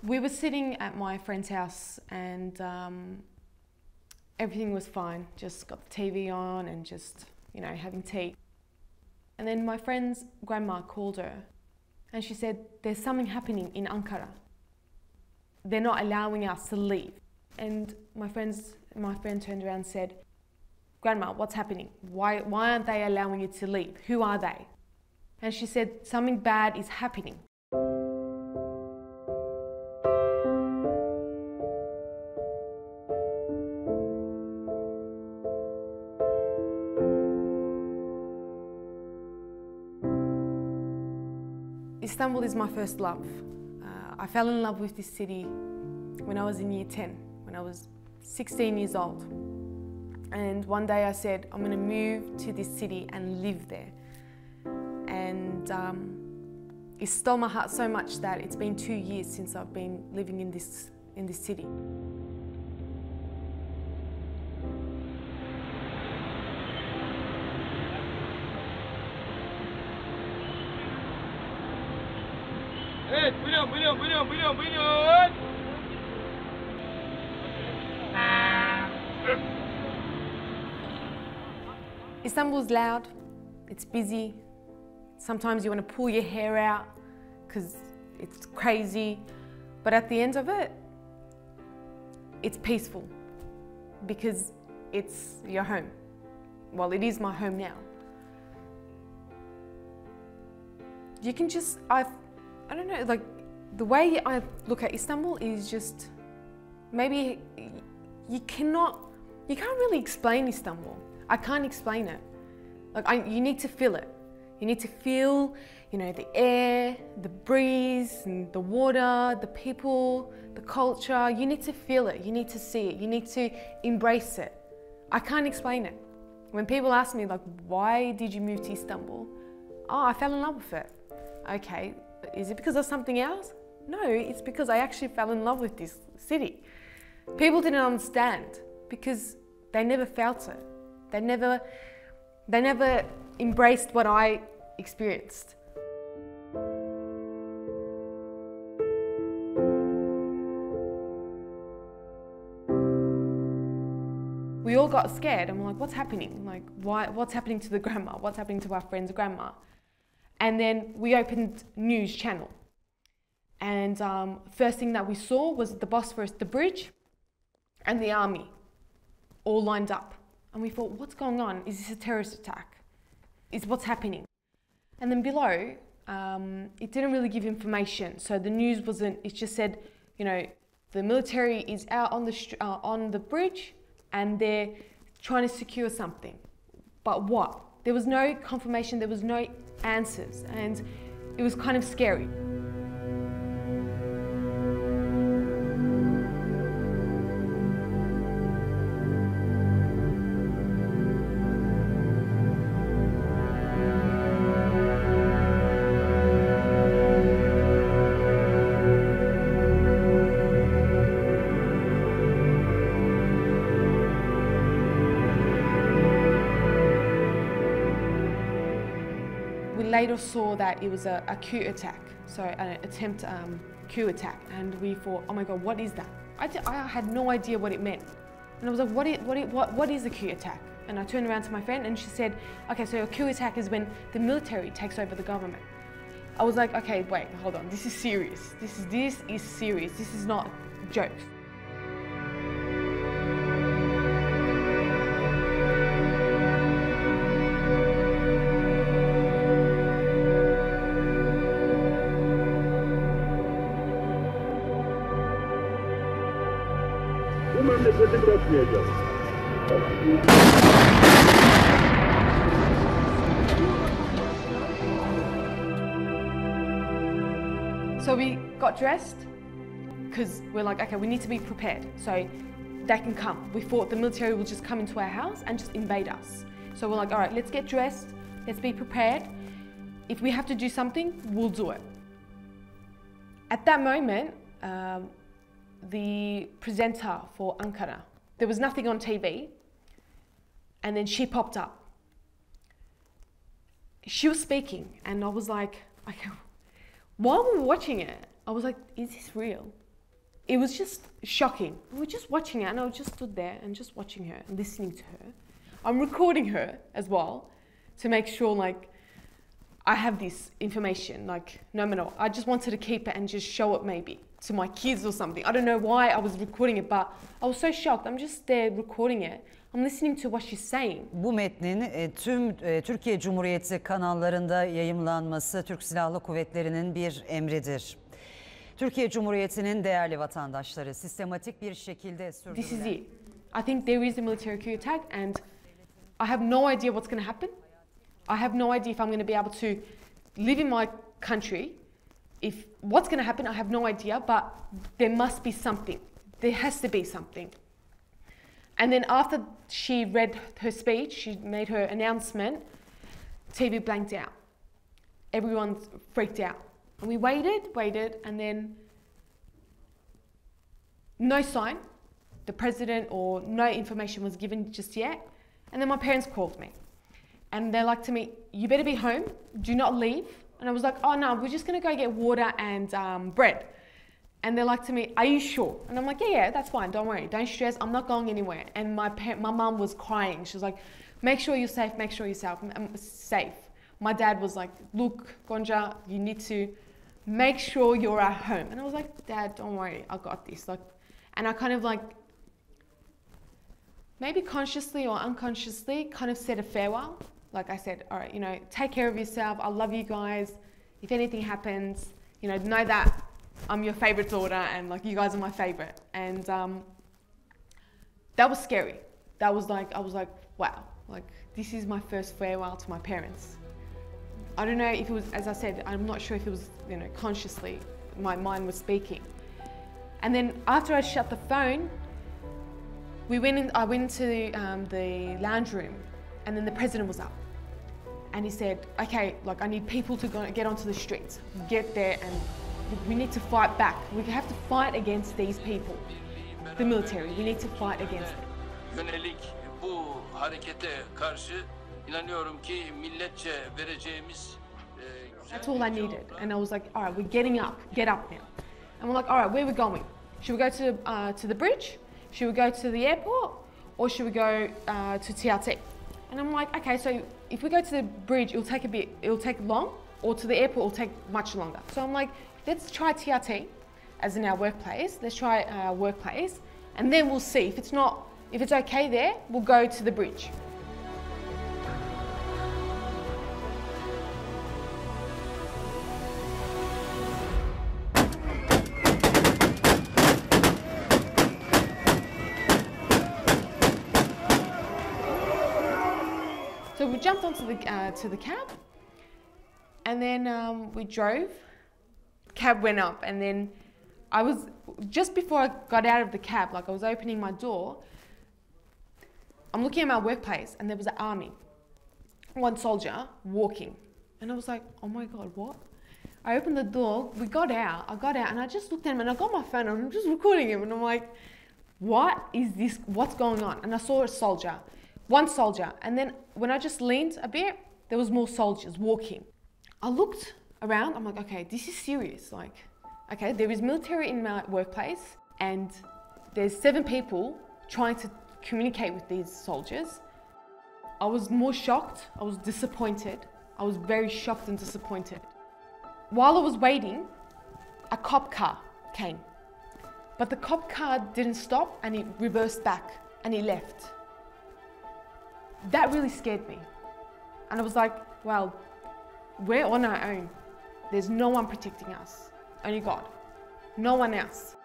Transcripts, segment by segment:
We were sitting at my friend's house and everything was fine. Just got the TV on and just, you know, having tea. And then my friend's grandma called her and she said, there's something happening in Ankara. They're not allowing us to leave. And my friend turned around and said, Grandma, what's happening? Why aren't they allowing you to leave? Who are they? And she said, something bad is happening. Istanbul is my first love. I fell in love with this city when I was in year 10, when I was 16 years old. And one day I said, I'm going to move to this city and live there. And it stole my heart so much that it's been 2 years since I've been living in this city. Evet, buyurun. Istanbul is loud, it's busy. Sometimes you want to pull your hair out because it's crazy. But at the end of it, it's peaceful because it's your home. Well, it is my home now. You can just, I don't know, like the way I look at Istanbul is just, maybe you can't really explain Istanbul. I can't explain it. Like you need to feel it. You need to feel, you know, the air, the breeze, and the water, the people, the culture. You need to feel it. You need to see it. You need to embrace it. I can't explain it. When people ask me, like, why did you move to Istanbul? Oh, I fell in love with it. Okay, is it because of something else? No, it's because I actually fell in love with this city. People didn't understand because they never felt it. They never embraced what I experienced. We all got scared and we're like, what's happening? Like, what's happening to the grandma? What's happening to our friend's grandma? And then we opened news channel. And first thing that we saw was the Bosphorus, the bridge, and the army all lined up. And we thought, what's going on? Is this a terrorist attack? Is what's happening? And then below, it didn't really give information. So the news wasn't, it just said, you know, the military is out on the bridge and they're trying to secure something. But what? There was no confirmation, there was no answers, and it was kind of scary. We later saw that it was a coup attack, so an attempt coup attack, and we thought, oh my God, what is that? I had no idea what it meant, and I was like, what is a coup attack? And I turned around to my friend, and she said, okay, so a coup attack is when the military takes over the government. I was like, okay, wait, hold on, this is serious. This is serious. This is not jokes. Bu memleketi bırakmayacağız. So we got dressed because we're like, okay, we need to be prepared so they can come. We thought the military will just come into our house and just invade us. So we're like, all right, let's get dressed, let's be prepared. If we have to do something, we'll do it. At that moment, the presenter for Ankara, there was nothing on TV, and then she popped up. She was speaking, and I was like, okay, while we were watching it, I was like, is this real? it was just shocking. We were just watching it, and I was just stood there and just watching her and listening to her. I'm recording her as well to make sure like I have this information, like no matter what. I just wanted to keep it and just show it maybe to my kids or something. I don't know why I was recording it, but I was so shocked. I'm just there recording it. I'm listening to what she's saying. Bu metnin tüm Türkiye Cumhuriyeti kanallarında yayımlanması Türk Silahlı Kuvvetleri'nin bir emridir. Türkiye Cumhuriyeti'nin değerli vatandaşları sistematik bir şekilde sürdürülen... This is it. I think there is a military coup attack and I have no idea what's going to happen. I have no idea if I'm going to be able to live in my country. If what's going to happen, I have no idea, but there must be something. There has to be something. And then after she read her speech, she made her announcement, TV blanked out. Everyone freaked out. And we waited, and then no sign, the president or no information was given just yet. And then my parents called me. And they're like to me, you better be home, do not leave. And I was like, oh no, we're just gonna go get water and bread. And they're like to me, are you sure? And I'm like, yeah, that's fine, don't worry, don't stress, I'm not going anywhere. And my mum was crying. She was like, make sure you're safe, make sure you're safe. My dad was like, look, Gonja, you need to make sure you're at home. And I was like, Dad, don't worry, I got this. Like, and I kind of like, maybe consciously or unconsciously, kind of said a farewell. Like I said, all right, you know, take care of yourself, I love you guys. If anything happens, you know that I'm your favorite daughter and like you guys are my favorite. And that was scary. That was like, I was like, wow, like this is my first farewell to my parents. I don't know if it was, as I said, I'm not sure if it was, you know, consciously, my mind was speaking. And then after I shut the phone, I went into the lounge room, and then the president was up. And he said, okay, like I need people to get onto the streets, get there, and we need to fight back. We have to fight against these people, the military. We need to fight against them. Yönelik bu harekete karşı inanıyorum ki milletçe vereceğimiz That's all I needed. And I was like, all right, we're getting up, get up now. And we're like, all right, where are we going? Should we go to the bridge? Should we go to the airport? Or should we go to TRT? And I'm like, okay, so if we go to the bridge, it'll take long, or to the airport, it'll take much longer. So I'm like, let's try TRT, as in our workplace. Let's try our workplace, and then we'll see. If it's okay there, we'll go to the bridge. So we jumped onto the cab, and then we drove. Cab went up, and then I was, just before I got out of the cab, like I was opening my door, I'm looking at my workplace, and there was an army, one soldier walking, and I was like, oh my God, what? I opened the door, I got out, and I just looked at him, and I got my phone, and I'm just recording him, and I'm like, what is this, what's going on? And I saw a soldier, one soldier, and then when I just leaned a bit, there was more soldiers walking. I looked around, I'm like, okay, this is serious. Like, okay, there is military in my workplace, and there's 7 people trying to communicate with these soldiers. I was more shocked, I was disappointed. I was very shocked and disappointed. While I was waiting, a cop car came. But the cop car didn't stop, and it reversed back, and it left. That really scared me. And I was like, well, we're on our own. There's no one protecting us, only God, no one else.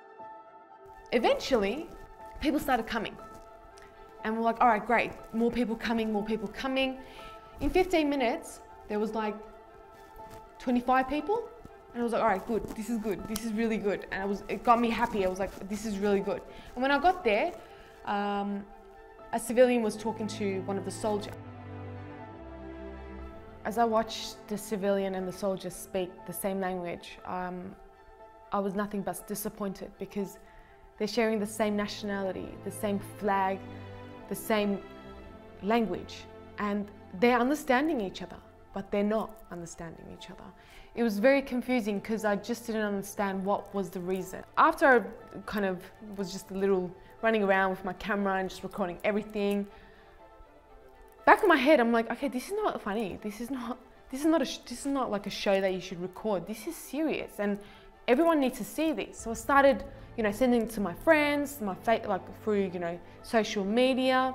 Eventually, people started coming. And we're like, all right, great, more people coming, more people coming. In 15 minutes, there was like 25 people. And I was like, all right, good, this is really good. And it got me happy, I was like, this is really good. And when I got there, a civilian was talking to one of the soldiers. As I watched the civilian and the soldier speak the same language, I was nothing but disappointed, because they're sharing the same nationality, the same flag, the same language, and they're understanding each other. but they're not understanding each other. It was very confusing because I just didn't understand what was the reason. After I kind of was just a little running around with my camera and just recording everything, back in my head I'm like, okay, this is not funny. This is not like a show that you should record. This is serious and everyone needs to see this. So I started, sending it to my friends, through, social media.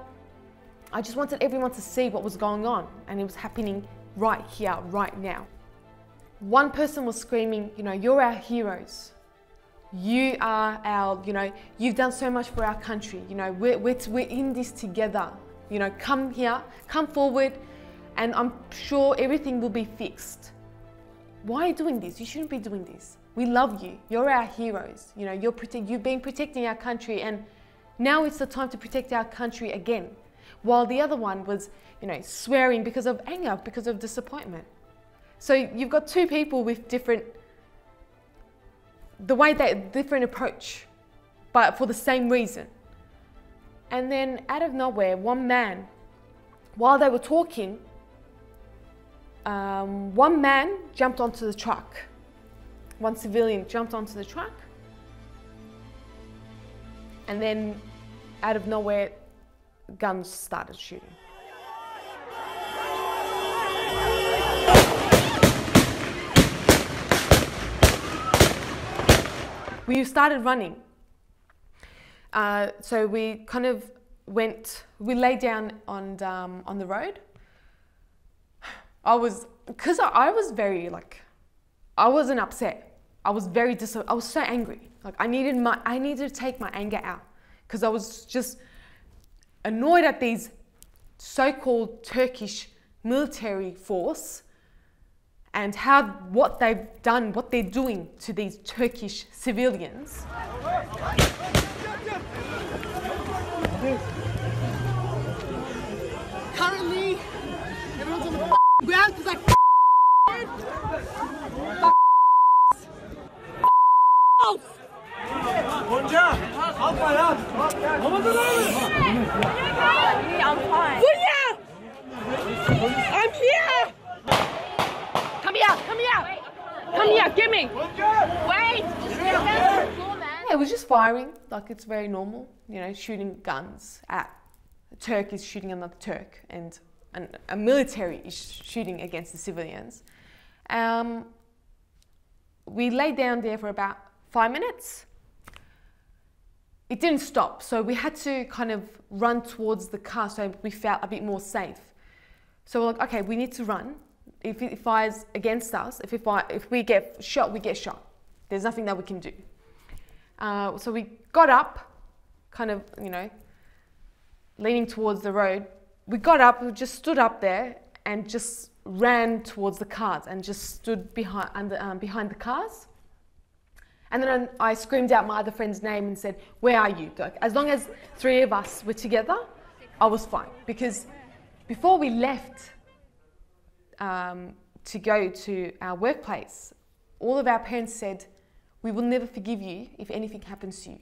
I just wanted everyone to see what was going on, and it was happening right here, right now. One person was screaming, you're our heroes. You are our, you've done so much for our country. We're in this together. Come here, come forward, and I'm sure everything will be fixed. Why are you doing this? You shouldn't be doing this. We love you. You're our heroes. You've been protecting our country, and now it's the time to protect our country again. While the other one was, swearing because of anger, because of disappointment. So you've got two people with different approach, but for the same reason. And then out of nowhere, one man, while they were talking, one man jumped onto the truck. One civilian jumped onto the truck, and then out of nowhere, guns started shooting. We started running. So we kind of we lay down on the road. I was very I wasn't upset. I was I was so angry. I needed to take my anger out because I was just annoyed at these so-called Turkish military force and what they've done, what they're doing to these Turkish civilians. Currently, everyone's on the ground because I'm fine. I'm here! Come here, give me! Wait, just get down to the floor, man. Yeah, it was just firing, it's very normal, shooting guns at a Turk is shooting another Turk, and a military is shooting against the civilians. We lay down there for about 5 minutes. It didn't stop, so we had to kind of run towards the car so we felt a bit more safe. So we're like, okay, we need to run. If it fires against us, if we get shot, we get shot. There's nothing that we can do. So we got up, kind of, leaning towards the road. We got up, we just stood up there and just ran towards the cars and just stood behind the cars. And then I screamed out my other friend's name and said, where are you? As long as 3 of us were together, I was fine. Because before we left to go to our workplace, all of our parents said, we will never forgive you if anything happens to you.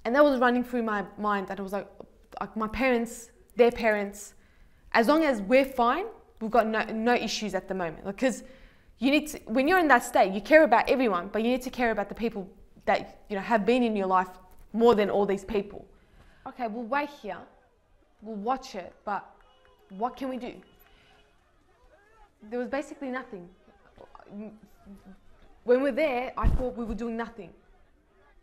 And that was running through my mind, that it was like my parents, their parents, as long as we're fine, we've got no issues at the moment. Because when you're in that state, you care about everyone, but you need to care about the people that have been in your life more than all these people. Okay, we'll wait here, we'll watch it, but what can we do? There was basically nothing. When we're there, I thought we were doing nothing.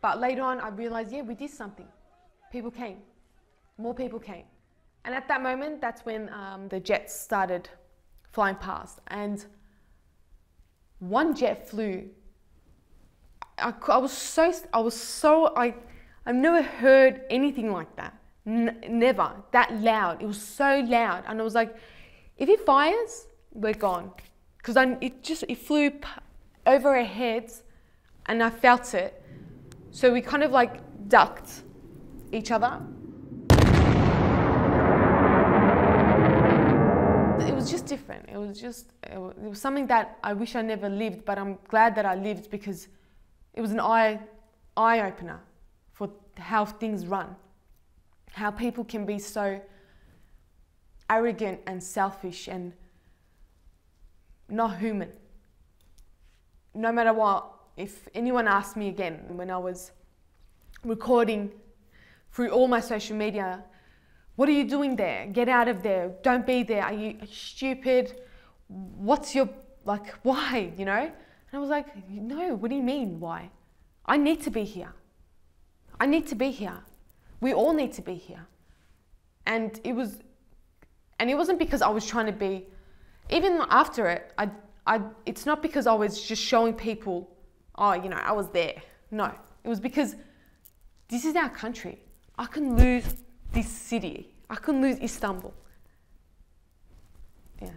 But later on, I realized, yeah, we did something. People came. More people came. And at that moment, that's when the jets started flying past. And one jet flew. I've never heard anything like that. Never. That loud. It was so loud. And I was like, if it fires, we're gone. Because it flew over our heads and I felt it. So we kind of ducked each other. It was just different. It was something that I wish I never lived, but I'm glad that I lived because it was an eye-opener for how things run. How people can be so arrogant and selfish and not human. No matter what, if anyone asked me again when I was recording through all my social media, what are you doing there? Get out of there. Don't be there. Are you stupid? What's your, like, why, you know? And I was like, no, what do you mean, why? I need to be here. I need to be here. We all need to be here. And it wasn't because I was trying to be, even after it, it's not because I was just showing people, oh, you know, I was there. No, it was because this is our country. I can lose this city. I can lose Istanbul. Yeah.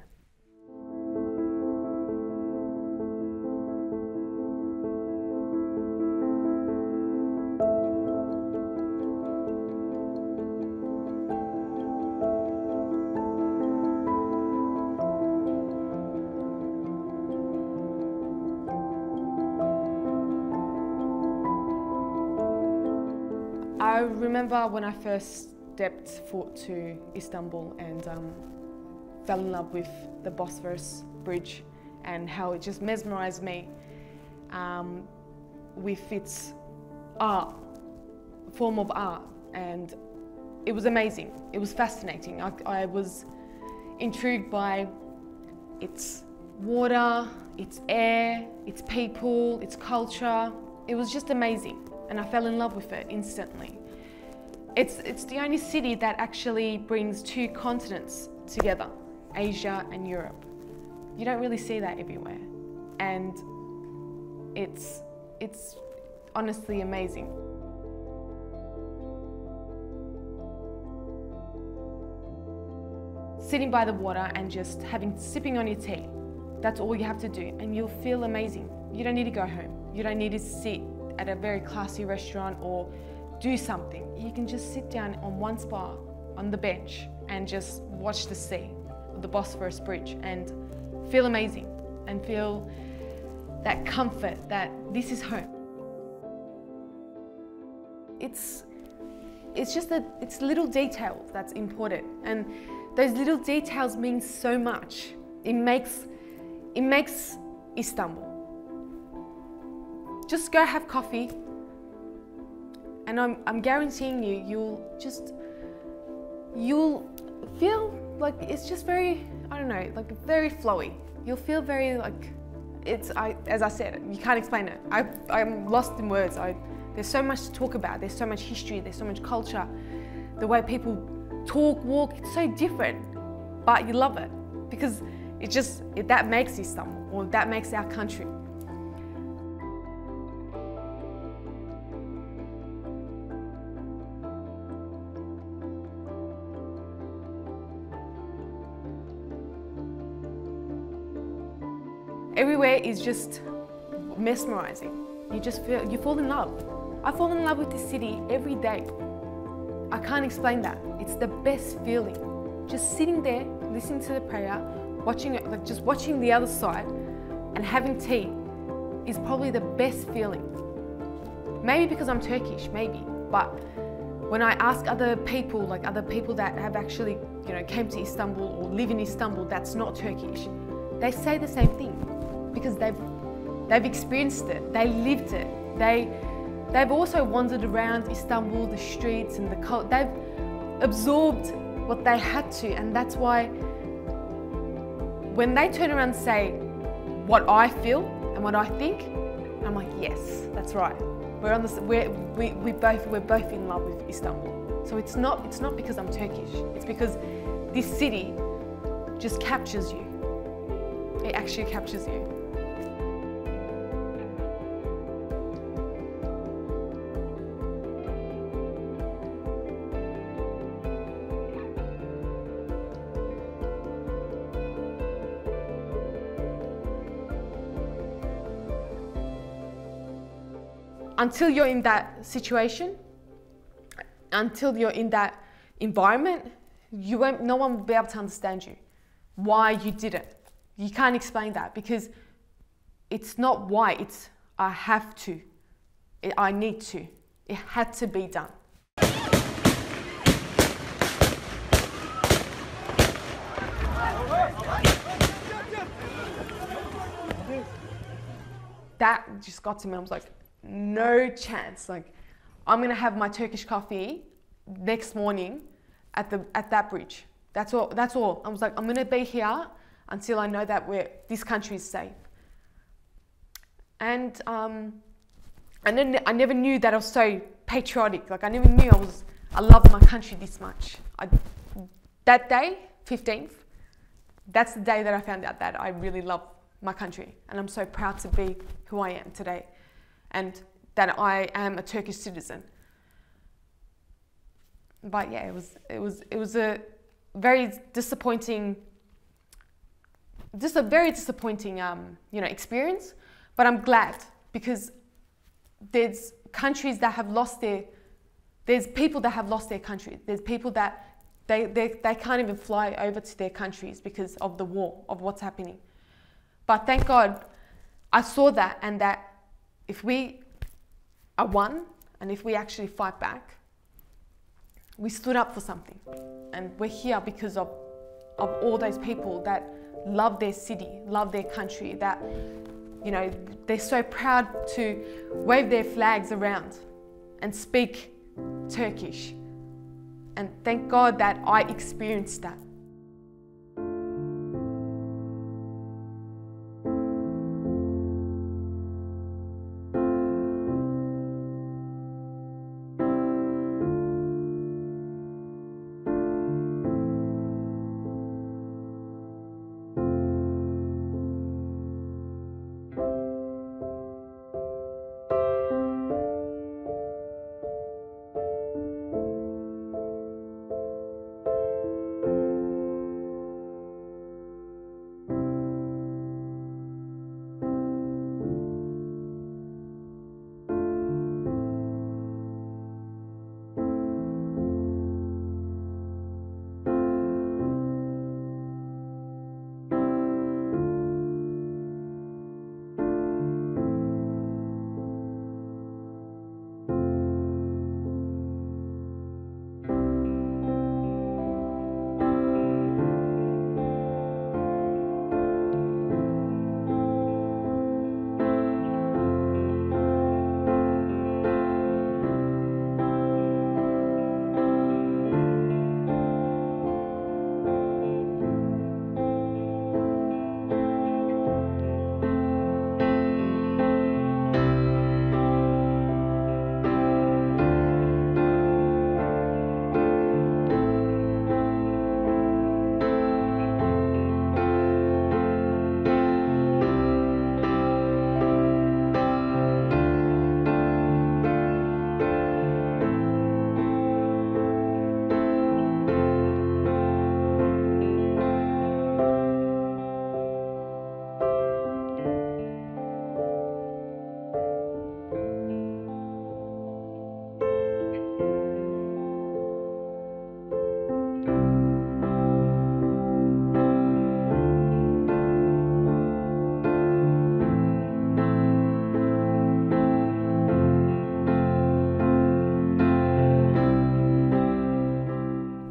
I remember when I first stepped foot to Istanbul and fell in love with the Bosphorus Bridge and how it just mesmerized me with its art, form of art, and it was amazing. It was fascinating. I was intrigued by its water, its air, its people, its culture. It was just amazing. And I fell in love with it instantly. It's the only city that actually brings two continents together, Asia and Europe. You don't really see that everywhere. And it's honestly amazing. Sitting by the water and just sipping on your tea. That's all you have to do and you'll feel amazing. You don't need to go home. You don't need to sit at a very classy restaurant or do something. You can just sit down on one spot on the bench and just watch the sea, the Bosphorus Bridge, and feel amazing and feel that comfort that this is home. It's little details that's important, and those little details mean so much. It makes Istanbul. Just go have coffee, and I'm guaranteeing you, you'll feel like it's just very, I don't know, like very flowy. You'll feel very like, as I said, you can't explain it. I'm lost in words. There's so much to talk about. There's so much history. There's so much culture. The way people talk, walk, it's so different, but you love it because that makes Istanbul, or that makes our country. Everywhere is just mesmerizing. You fall in love. I fall in love with this city every day. I can't explain that. It's the best feeling. Just sitting there, listening to the prayer, watching it, like just watching the other side and having tea is probably the best feeling. Maybe because I'm Turkish, maybe, but when I ask other people that have actually, you know, came to Istanbul or live in Istanbul that's not Turkish, they say the same thing because they've experienced it, they lived it, they've also wandered around Istanbul, the streets and the culture. They've absorbed what they had to, and that's why when they turn around and say what I feel and what I think, I'm like, yes, that's right. We're both in love with Istanbul. So it's not because I'm Turkish. It's because this city just captures you. It actually captures you. Until you're in that situation, until you're in that environment, no one will be able to understand you, why you did it. You can't explain that because it's not why, it's I have to, I need to. It had to be done. that just got to me. I was like, no chance. Like, I'm gonna have my Turkish coffee next morning at that bridge. That's all. I was like, I'm gonna be here until I know that this country is safe. And I never knew that I was so patriotic. Like, I never knew I loved my country this much. That day, 15th, that's the day that I found out that I really love my country, and I'm so proud to be who I am today, and that I am a Turkish citizen. But yeah, it was a very disappointing, experience. But I'm glad, because there's countries that have lost there's people that have lost their country. There's people that they can't even fly over to their countries because of the war, of what's happening. But thank God I saw that, and that if we are one, and if we actually fight back, we stood up for something. And we're here because of all those people that love their city, love their country, that, they're so proud to wave their flags around and speak Turkish. And thank God that I experienced that.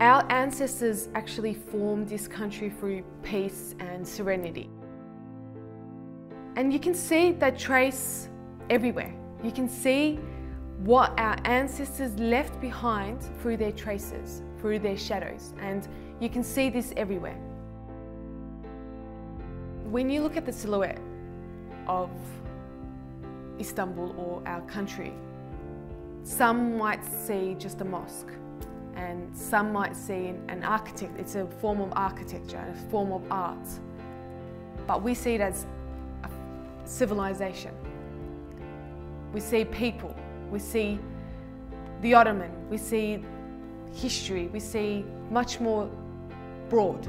Our ancestors actually formed this country through peace and serenity. And you can see that trace everywhere. You can see what our ancestors left behind through their traces, through their shadows, and you can see this everywhere. When you look at the silhouette of Istanbul or our country, some might see just a mosque, and some might see an architect. It's a form of architecture, a form of art. But we see it as a civilization. We see people, we see the Ottoman, we see history, we see much more broad.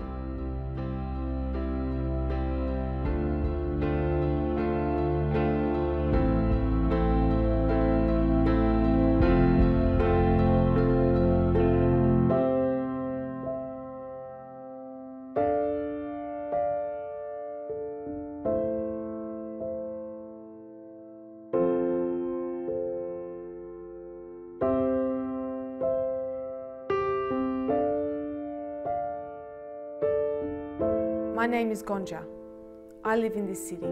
My name is Gonca. I live in this city.